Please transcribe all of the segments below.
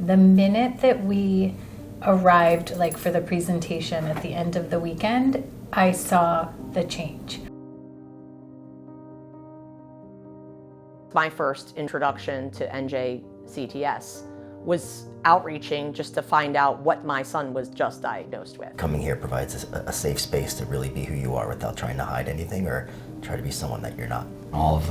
The minute that we arrived, like for the presentation at the end of the weekend, I saw the change. My first introduction to NJCTS was outreaching just to find out what my son was just diagnosed with. Coming here provides a safe space to really be who you are without trying to hide anything or try to be someone that you're not. All of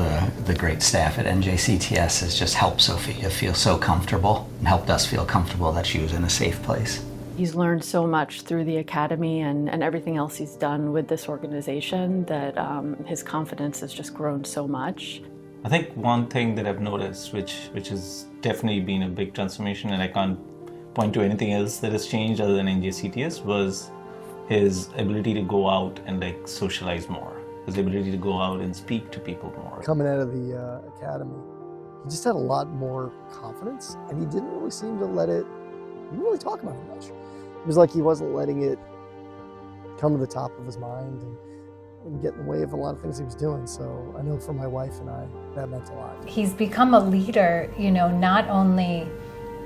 the great staff at NJCTS has just helped Sophia feel so comfortable and helped us feel comfortable that she was in a safe place. He's learned so much through the academy and everything else he's done with this organization that his confidence has just grown so much. I think one thing that I've noticed, which has definitely been a big transformation, and I can't point to anything else that has changed other than NJCTS, was his ability to go out and socialize more. His ability to go out and speak to people more. Coming out of the academy, he just had a lot more confidence, and he didn't really seem to he didn't really talk about it much. It was like he wasn't letting it come to the top of his mind and get in the way of a lot of things he was doing. So I know for my wife and I, that meant a lot. He's become a leader, not only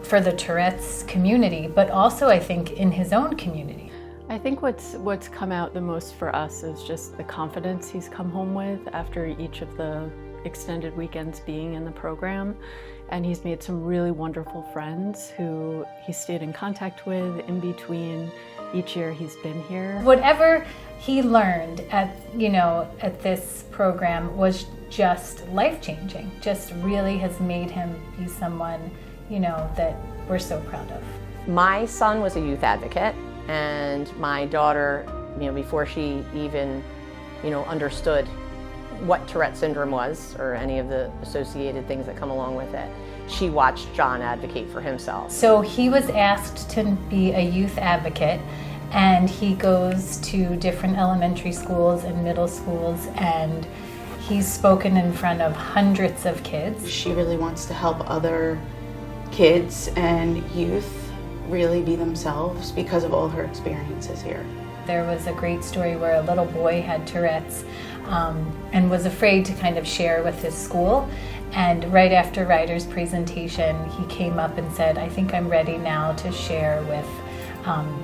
for the Tourette's community, but also I think in his own community. I think what's come out the most for us is just the confidence he's come home with after each of the extended weekends being in the program. And he's made some really wonderful friends who he stayed in contact with in between each year he's been here. Whatever he learned at this program was just life-changing, just really has made him be someone, that we're so proud of. My son was a youth advocate, and my daughter, before she even, understood what Tourette syndrome was or any of the associated things that come along with it, she watched John advocate for himself. So he was asked to be a youth advocate, and he goes to different elementary schools and middle schools, and he's spoken in front of hundreds of kids. She really wants to help other kids and youth really be themselves because of all her experiences here. There was a great story where a little boy had Tourette's and was afraid to kind of share with his school. And right after Ryder's presentation, he came up and said, I think I'm ready now to share with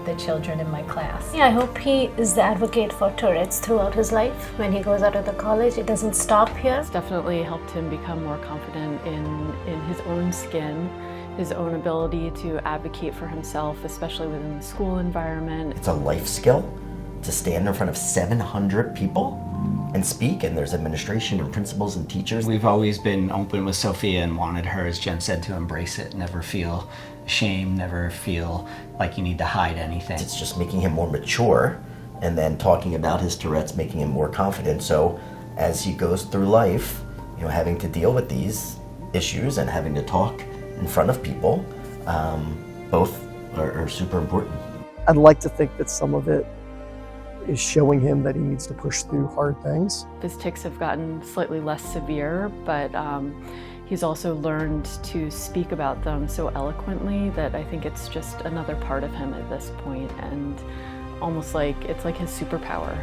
the children in my class. Yeah, I hope he is the advocate for Tourette's throughout his life. When he goes out of the college, it doesn't stop here. It's definitely helped him become more confident in his own skin, his own ability to advocate for himself, especially within the school environment. It's a life skill to stand in front of 700 people and speak, and there's administration and principals and teachers. We've always been open with Sophia and wanted her, as Jen said, to embrace it, never feel shame, never feel like you need to hide anything. It's just making him more mature, and then talking about his Tourette's, making him more confident. So as he goes through life, having to deal with these issues and having to talk in front of people, both are super important. I'd like to think that some of it is showing him that he needs to push through hard things. His tics have gotten slightly less severe, but he's also learned to speak about them so eloquently that I think it's just another part of him at this point, and almost like it's like his superpower.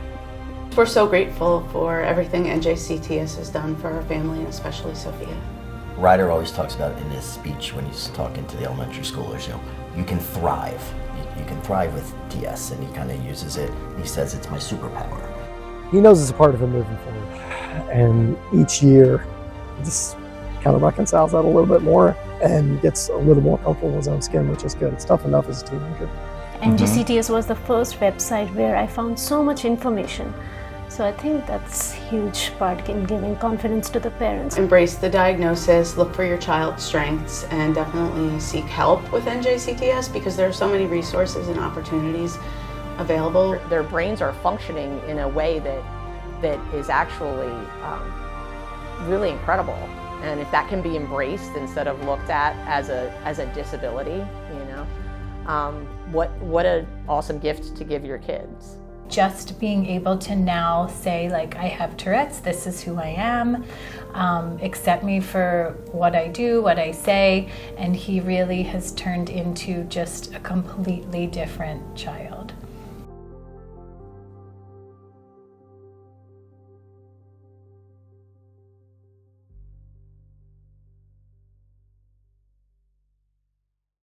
We're so grateful for everything NJCTS has done for our family, and especially Sophia. Ryder always talks about in his speech when he's talking to the elementary schoolers, you can thrive. You can thrive with TS, and he kind of uses it. He says it's my superpower. He knows it's a part of him moving forward, and each year he just kind of reconciles that a little bit more and gets a little more comfortable in his own skin, which is good. It's tough enough as a teenager. NJCTS was the first website where I found so much information. So I think that's a huge part in giving confidence to the parents. Embrace the diagnosis, look for your child's strengths, and definitely seek help with NJCTS because there are so many resources and opportunities available. Their brains are functioning in a way that is actually really incredible. And if that can be embraced instead of looked at as a disability, what an awesome gift to give your kids. Just being able to now say, I have Tourette's, this is who I am, accept me for what I do, what I say, and he really has turned into just a completely different child.